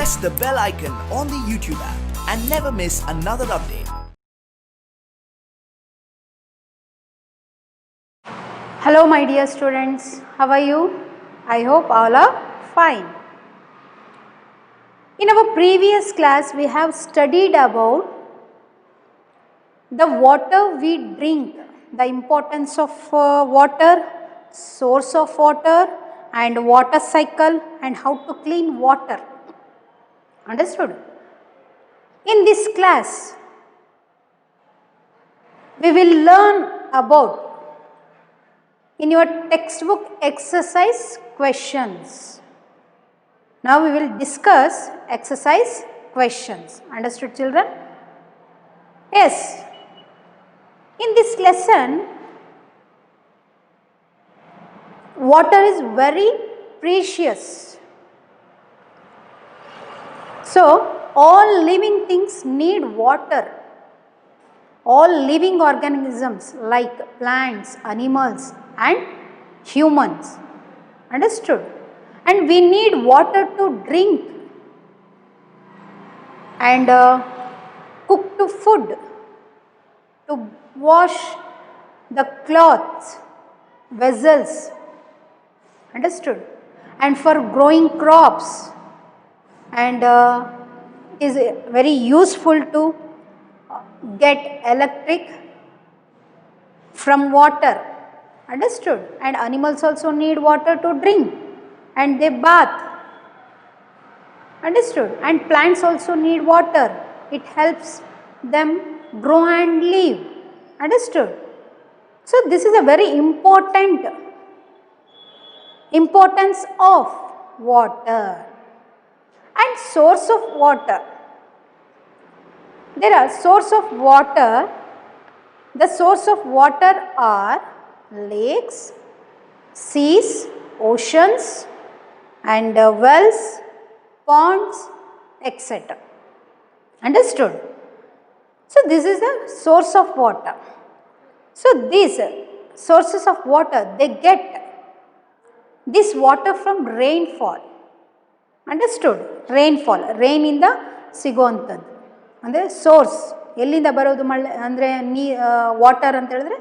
press the bell icon on the YouTube app and never miss another update. Hello my dear students, how are you? I hope all are fine. In our previous class we have studied about the water we drink, the importance of water, source of water and water cycle and how to clean water. Understood? In this class we will learn about in your textbook exercise questions. Now we will discuss exercise questions. Understood children? Yes. In this lesson, water is very precious. So, all living things need water. All living organisms like plants, animals and humans. Understood? And we need water to drink and cook to food, to wash the clothes, vessels. Understood? And for growing crops, and is very useful to get electric from water. Understood? And animals also need water to drink and they bath. Understood? And plants also need water. It helps them grow and live. Understood? So this is a very important importance of water. And source of water. There are source of water. The source of water are lakes, seas, oceans and wells, ponds, etc. Understood? So this is the source of water. So these sources of water, they get this water from rainfall. Understood? Rainfall. Rain ಇಂದ ಸಿಗುವಂಥದ್ದು. ಅಂದರೆ source ಎಲ್ಲಿಂದ ಬರೋದು ಮಳೆ ಅಂದರೆ water ಅಂತ ಹೇಳಿದ್ರೆ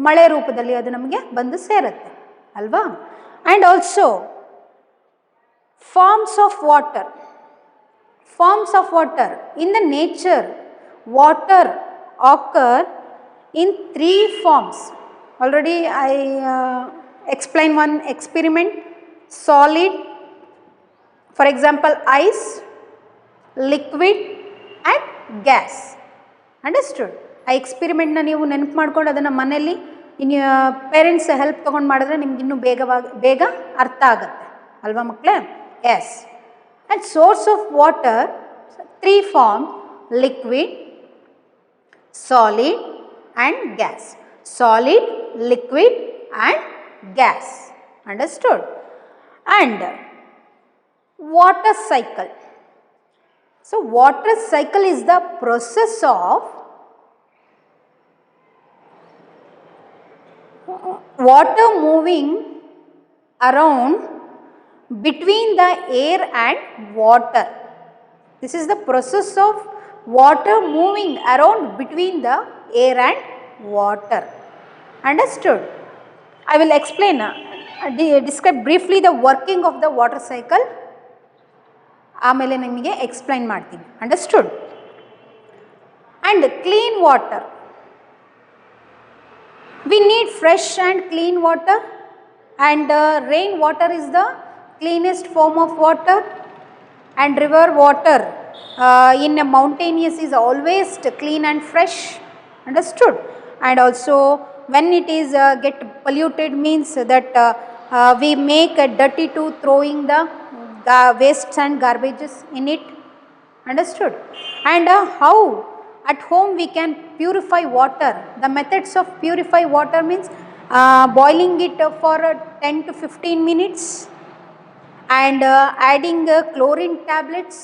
ಮಳೆ ರೂಪದಲ್ಲಿ ಅದು ನಮಗೆ ಬಂದು ಸೇರುತ್ತೆ ಅಲ್ವಾ. And also forms of water. Forms of water in the nature water occur in 3 forms. Already I explained one experiment. Solid, for example ice, liquid and gas. Understood? ಆ ಎಕ್ಸ್ಪೆರಿಮೆಂಟ್ನ ನೀವು ನೆನಪು ಮಾಡ್ಕೊಂಡು ಅದನ್ನು ಮನೆಯಲ್ಲಿ ಇನ್ನು ಪೇರೆಂಟ್ಸ್ ಹೆಲ್ಪ್ ತೊಗೊಂಡು ಮಾಡಿದ್ರೆ ನಿಮ್ಗೆ ಇನ್ನೂ ಬೇಗ ಅರ್ಥ ಆಗುತ್ತೆ ಅಲ್ವಾ ಮಕ್ಕಳೇ. Yes. And source of water 3 forms: liquid, solid and gas. Solid, liquid and gas. Understood? And water cycle. So water cycle is the process of water moving around between the air and water. This is the process of water moving around between the air and water. Understood? I will explain, describe briefly the working of the water cycle. ಆಮೇಲೆ ನಿಮಗೆ explain ಮಾಡ್ತೀನಿ. Understood? And clean water. We need fresh and clean water, and rain water is the cleanest form of water, and river water in a mountainous is always clean and fresh. Understood? And also when it is get polluted means that we make a dirty to throwing the wastes and garbages in it. Understood? And how at home we can purify water. The methods of purify water means boiling it for 10 to 15 minutes and adding chlorine tablets,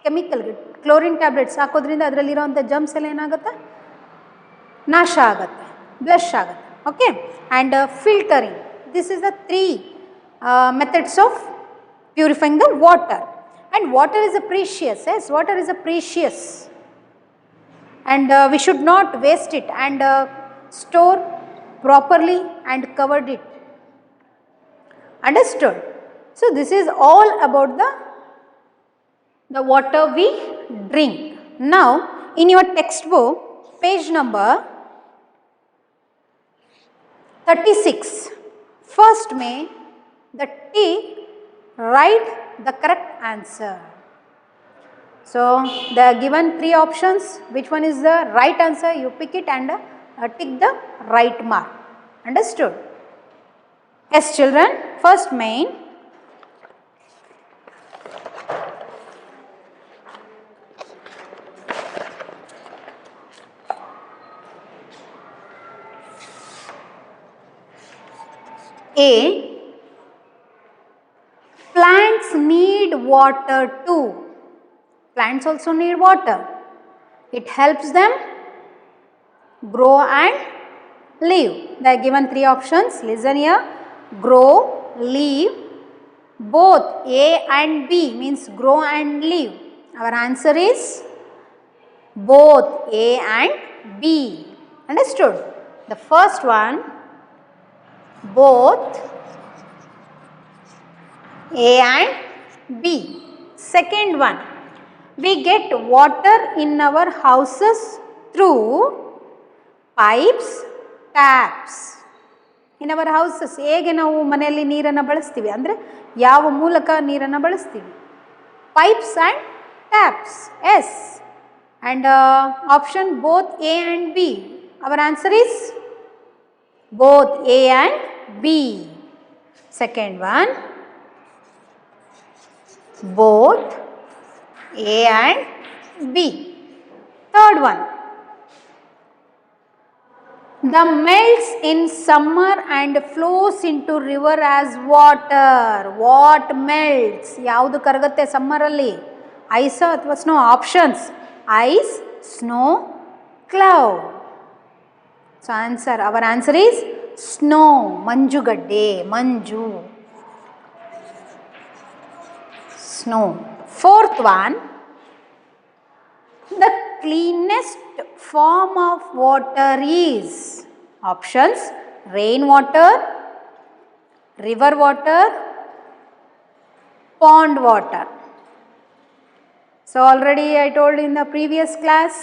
chemical chlorine tablets ಹಾಕೋದ್ರಿಂದ ಅದರಲ್ಲಿರುವಂಥ gems ಎಲ್ಲ ಏನಾಗುತ್ತೆ, ನಾಶ ಆಗುತ್ತೆ, blush ಆಗುತ್ತೆ. Okay. And filtering. This is the 3 methods of purifying the water. And water is a precious, yes, water is a precious. And we should not waste it, and store properly and covered it. Understood? So this is all about the water we drink. Now in your textbook, page number 36, first may the T write the correct answer. So they are given 3 options. Which one is the right answer? You pick it and tick the right mark. Understood? Yes, children. First main. A. Plants need water too. Plants also need water. It helps them grow and live. They are given 3 options. Listen here. Grow, live. Both A and B means grow and live. Our answer is both A and B. Understood? The first one, both A and B. Second one, we get water in our houses through pipes, taps. In our houses, ಹೇಗೆ ನಾವು ಮನೆಯಲ್ಲಿ ನೀರನ್ನು ಬಳಸ್ತೀವಿ ಅಂದರೆ ಯಾವ ಮೂಲಕ ನೀರನ್ನು ಬಳಸ್ತೀವಿ? Pipes and taps. Yes. And option both A and B. Our answer is both A and B. Second one, both A and B. Third one, the melts in summer and flows into river as water. What melts? ಯಾವುದು ಕರಗುತ್ತೆ ಸಮ್ಮರಲ್ಲಿ? Ice ಅಥವಾ snow? Options ice, snow, cloud. So answer, hour answer is snow. ಮಂಜುಗಡ್ಡೆ, ಮಂಜು, snow. Fourth one, the cleanest form of water is options rainwater, river water, pond water. So already I told in the previous class,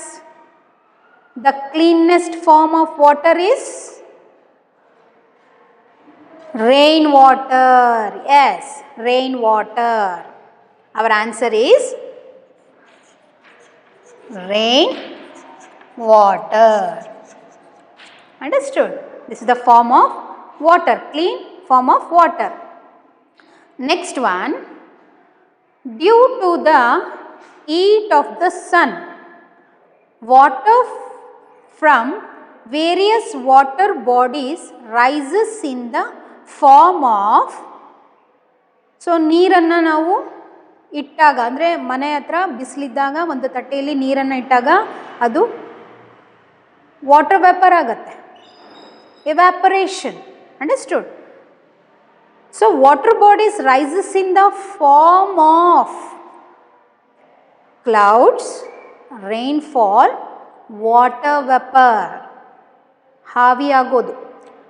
the cleanest form of water is rainwater. Yes, rainwater. Our answer is rain water. Understood? This is the form of water, clean form of water. Next one, due to the heat of the sun, water from various water bodies rises in the form of, so ನೀರನ್ನು ನಾವು ಇಟ್ಟಾಗ ಅಂದರೆ ಮನೆ ಹತ್ರ ಬಿಸಿಲಿದ್ದಾಗ ಒಂದು ತಟ್ಟೆಯಲ್ಲಿ ನೀರನ್ನು ಇಟ್ಟಾಗ ಅದು ವಾಟರ್ ವೇಪರ್ ಆಗುತ್ತೆ, evaporation. Understood? So water bodies rises in the form of clouds, rainfall, water vapour. ಹಾವಿಯಾಗೋದು.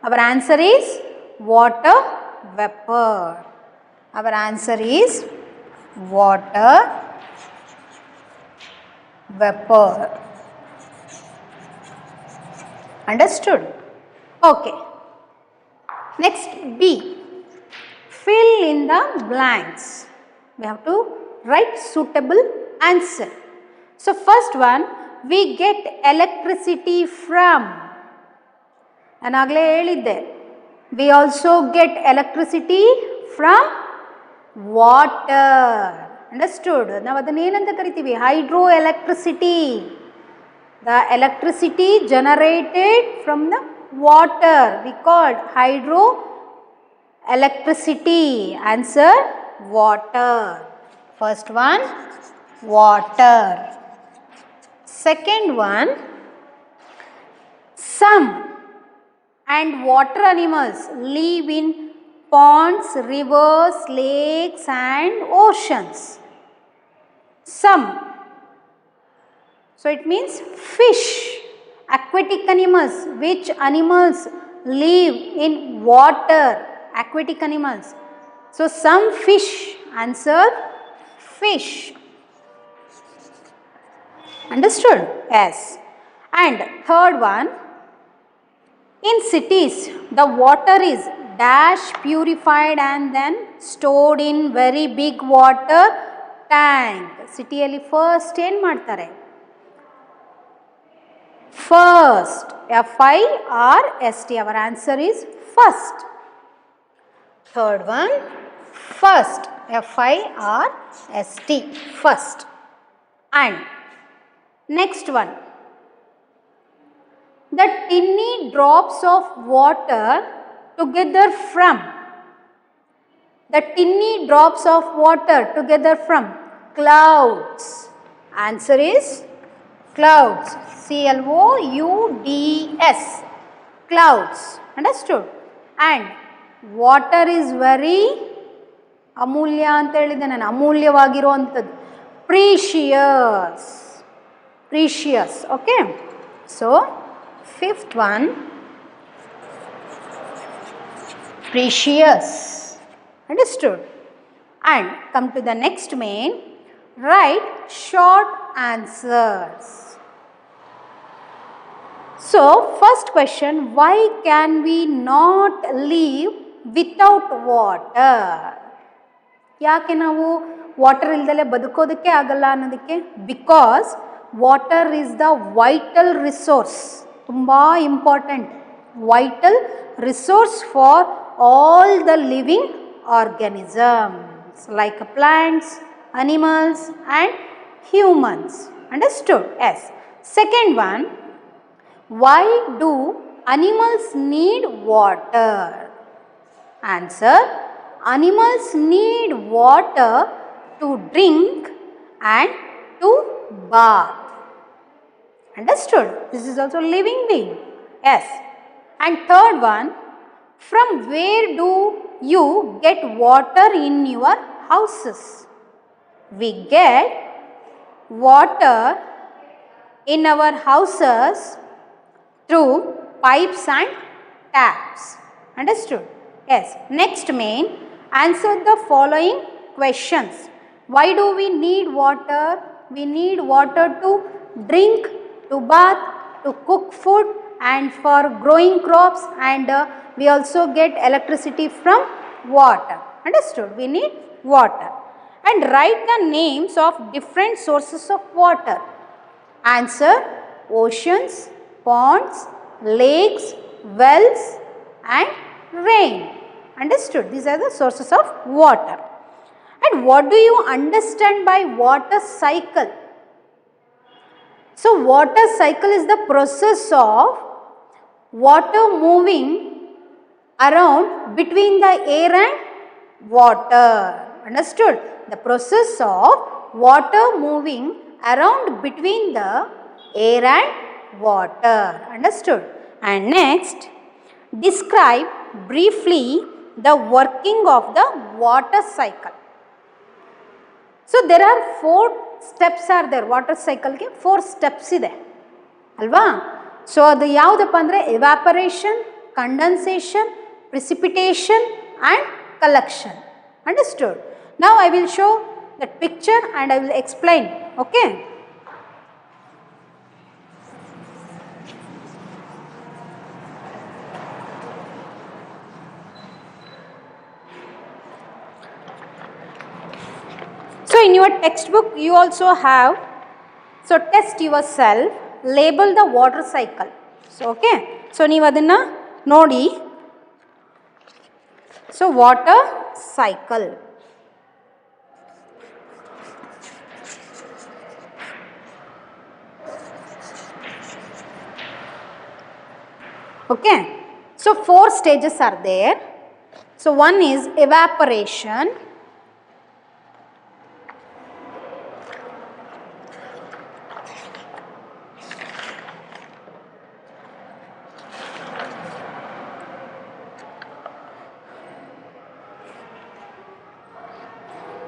Our answer is water vapour. Our answer is water vapor. Understood? Okay. Next, B. Fill in the blanks. We have to write suitable answer. So first one, we get electricity from. ನಾನು ಆಗಲೇ ಹೇಳಿದ್ದೆ, we also get electricity from water. Understood? ನಾವು ಅದನ್ನು ಏನಂತ ಕರಿತೀವಿ? Hydro electricity. The electricity generated from the water we called hydro electricity. Answer water. First one, water. Second one, some and water animals live in ponds, rivers, lakes and oceans. some. So it means fish, aquatic animals. Which animals live in water? Aquatic animals. So some fish. Answer fish. Understood? Yes. And third one, in cities the water is dash purified and then stored in very big water tank. ಸಿಟಿಯಲ್ಲಿ first ಏನು ಮಾಡ್ತಾರೆ? First, FIRST. Our answer is first. Third one, first, FIRST, first. And next one, the tiny drops of water together from. The tiny drops of water together from clouds. Answer is clouds. CLOUDS. Clouds. Understood? And water is very ಅಮೂಲ್ಯ ಅಂತ ಹೇಳಿದೆ ನಾನು, ಅಮೂಲ್ಯವಾಗಿರುವಂಥದ್ದು. Precious. Precious. Okay. So fifth one, precious. Understood? And come to the next main. Write short answers. So first question, why can we not live without water? ಯಾಕೆ ನಾವು water ಇಲ್ದಲೆ ಬದುಕೋದಕ್ಕೆ ಆಗಲ್ಲ ಅನ್ನೋದಕ್ಕೆ? Because water is the vital resource. ತುಂಬ important. Vital resource for all the living organisms like plants, animals and humans. Understood? Yes. Second one, why do animals need water? Answer, animals need water to drink and to bath. Understood? This is also living being. Yes. And third one, from where do you get water in your houses? We get water in our houses through pipes and taps. Understood? Yes. Next main, answer the following questions. Why do we need water? We need water to drink, to bath, to cook food and for growing crops, and we also get electricity from water. Understood? We need water. And write the names of different sources of water. Answer, oceans, ponds, lakes, wells and rain. Understood? These are the sources of water. And what do you understand by water cycle? So water cycle is the process of water moving around between the air and water. Understood? The process of water moving around between the air and water. Understood? And next, describe briefly the working of the water cycle. So there are 4 steps are there. Water cycle ge 4 steps ide alva. So adu yavudappa andre evaporation, condensation, precipitation and collection. Understood? Now I will show that picture and I will explain. Okay? So in your textbook you also have, so test yourself, label the water cycle. So okay, so ನೀವು ಅದನ್ನ ನೋಡಿ. So water cycle. Okay, so 4 stages are there. So one is evaporation.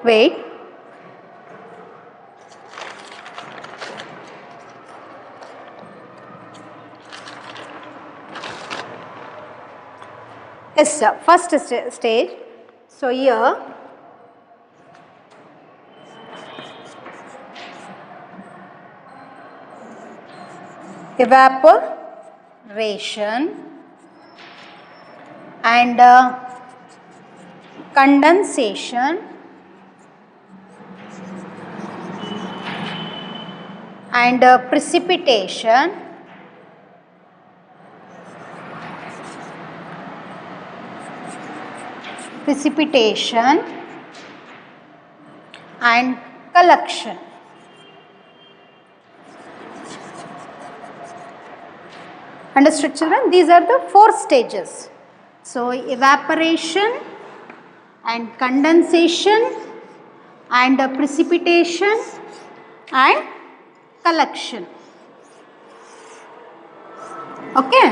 Wait. Yes, sir. First stage. So here evaporation and condensation and precipitation and collection. Understood, children? These are the 4 stages. So evaporation and condensation and precipitation and collection. Okay.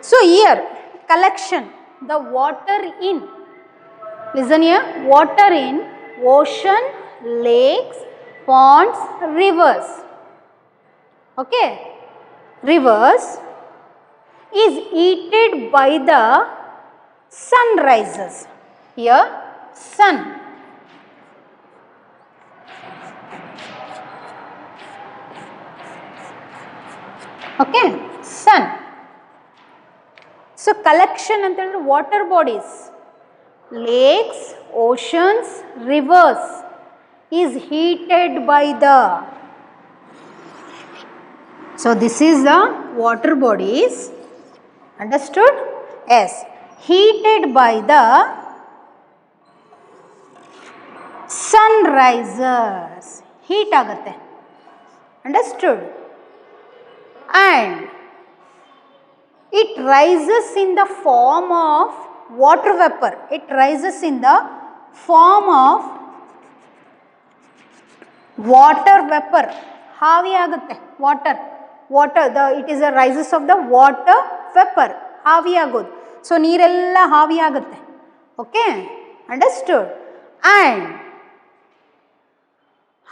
So here collection, the water in, listen here, water in ocean, lakes, ponds, rivers. Okay. Rivers is heated by the sunrises. Here sun. Okay, sun. So collection anta ಹೇಳಿದ್ರೆ water bodies, lakes, oceans, rivers is heated by the, so this is the water bodies. Understood? Yes, heated by the sunrises, heat ಆಗುತ್ತೆ. Understood? And it rises in the form of water vapor. It rises in the form of water vapor. ಹಾವಿ ಆಗುತ್ತೆ water. Water, it is a rises of the water vapor. ಹಾವಿ ಆಗೋದು. So ನೀರೆಲ್ಲ ಹಾವಿ ಆಗುತ್ತೆ. Okay, understood. And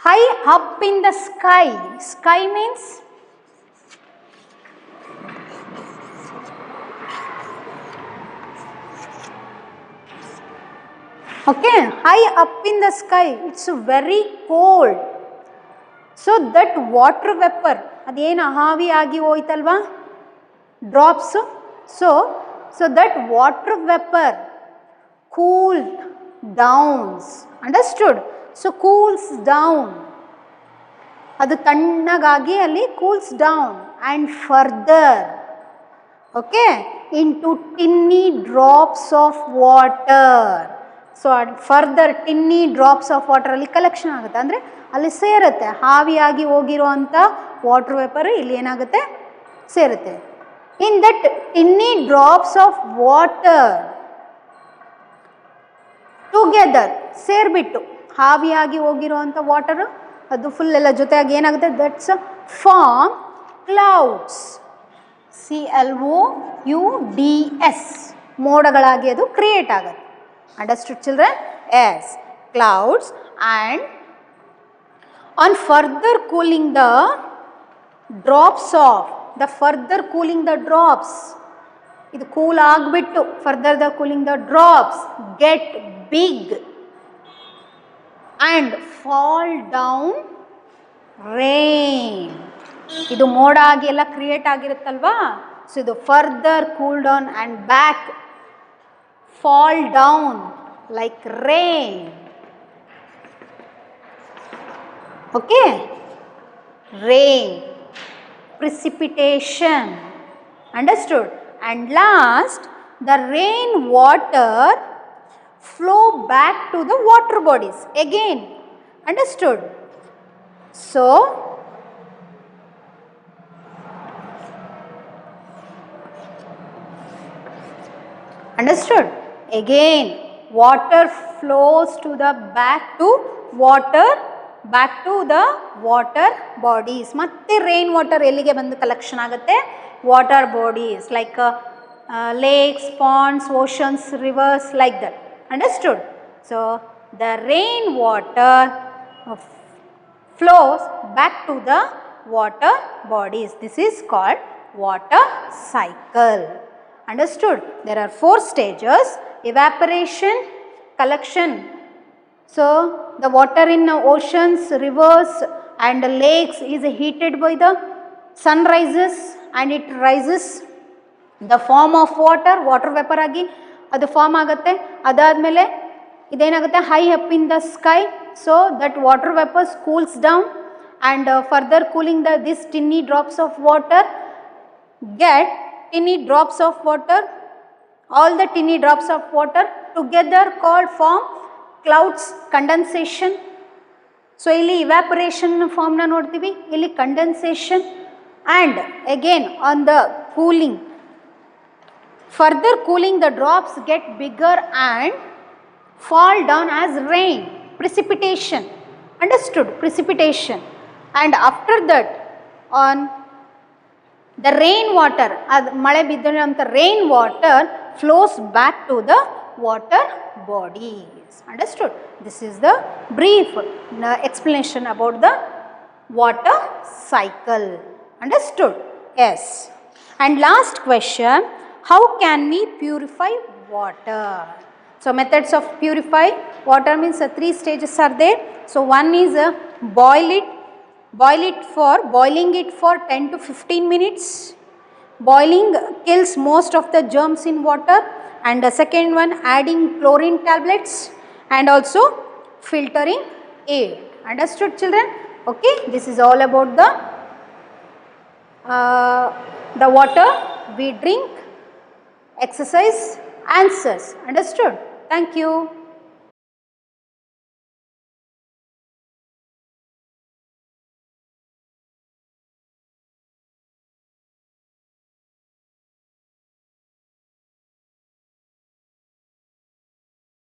high up in the sky. Sky means okay, high up in the sky, it's very cold. So that water vapor, ಅದೇನು ಹಾವಿ ಆಗಿ ಹೋಯ್ತಲ್ವಾ drops, so that water vapor cooled downs. Understood? So cools down, ಅದು ತಣ್ಣಗಾಗಿ ಅಲ್ಲಿ cools down and further, okay, into tiny drops of water. So further tiny drops of water ಅಲ್ಲಿ collection ಆಗುತ್ತೆ, ಅಂದರೆ ಅಲ್ಲಿ ಸೇರುತ್ತೆ. ಹಾವಿಯಾಗಿ ಹೋಗಿರೋ ಅಂಥ ವಾಟರ್ ವೇಪರ್ ಇಲ್ಲಿ ಏನಾಗುತ್ತೆ, ಸೇರುತ್ತೆ. In that tiny drops of water together, ಸೇರಿಬಿಟ್ಟು ಹಾವಿಯಾಗಿ ಹೋಗಿರೋ ಅಂಥ ವಾಟರು ಅದು ಫುಲ್ ಎಲ್ಲ ಜೊತೆಯಾಗಿ ಏನಾಗುತ್ತೆ, ದಟ್ಸ್ ಫಾರ್ಮ್ ಕ್ಲೌಡ್ಸ್. CLOUDS, ಮೋಡಗಳಾಗಿ ಅದು ಕ್ರಿಯೇಟ್ ಆಗುತ್ತೆ. Understood, children? Yes, clouds. And on further cooling the drops of, the further cooling the drops, ಇದು ಕೂಲ್ ಆಗಿಬಿಟ್ಟು further the cooling the drops get big and fall down rain. ಇದು ಮೋಡ ಆಗಿ ಎಲ್ಲ create ಆಗಿರುತ್ತಲ್ವಾ, so ಇದು further cool down and back fall down like rain. Okay, rain, precipitation. Understood? And last, the rain water flow back to the water bodies again. Understood? So understood? Again, water flows to the back to the water bodies. ಮತ್ತೆ rain water ಎಲ್ಲಿಗೆ ಬಂದು collection ಆಗುತ್ತೆ, water bodies like lakes, ponds, oceans, rivers, like that. Understood? So the rain water flows back to the water bodies. This is called water cycle. Understood? There are 4 stages: evaporation, collection. So the water in oceans, rivers and lakes is heated by the sun rises and it rises the form of water vapor agi adu form agutte. Adadmele idenagutte high up in the sky, so that water vapor cools down and further cooling these tiny drops of water get tiny drops of water, all the tiny drops of water together called form clouds, condensation. So ಇಲ್ಲಿ evaporation form na ನೋಡ್ತೀವಿ, ಇಲ್ಲಿ condensation, and again on the cooling, further cooling the drops get bigger and fall down as rain, precipitation. Understood? Precipitation. And after that on the rain water, ಮಳೆ ಬಿದ್ದಂತ rain water flows back to the water bodies. Understood? This is the brief explanation about the water cycle. Understood? Yes. And last question, how can we purify water? So methods of purify water means 3 stages are there. So one is boiling it for 10 to 15 minutes. Boiling kills most of the germs in water. And the second one, adding chlorine tablets and also filtering it. Understood, children? Okay, this is all about the water we drink, exercise, answers. Understood? Thank you.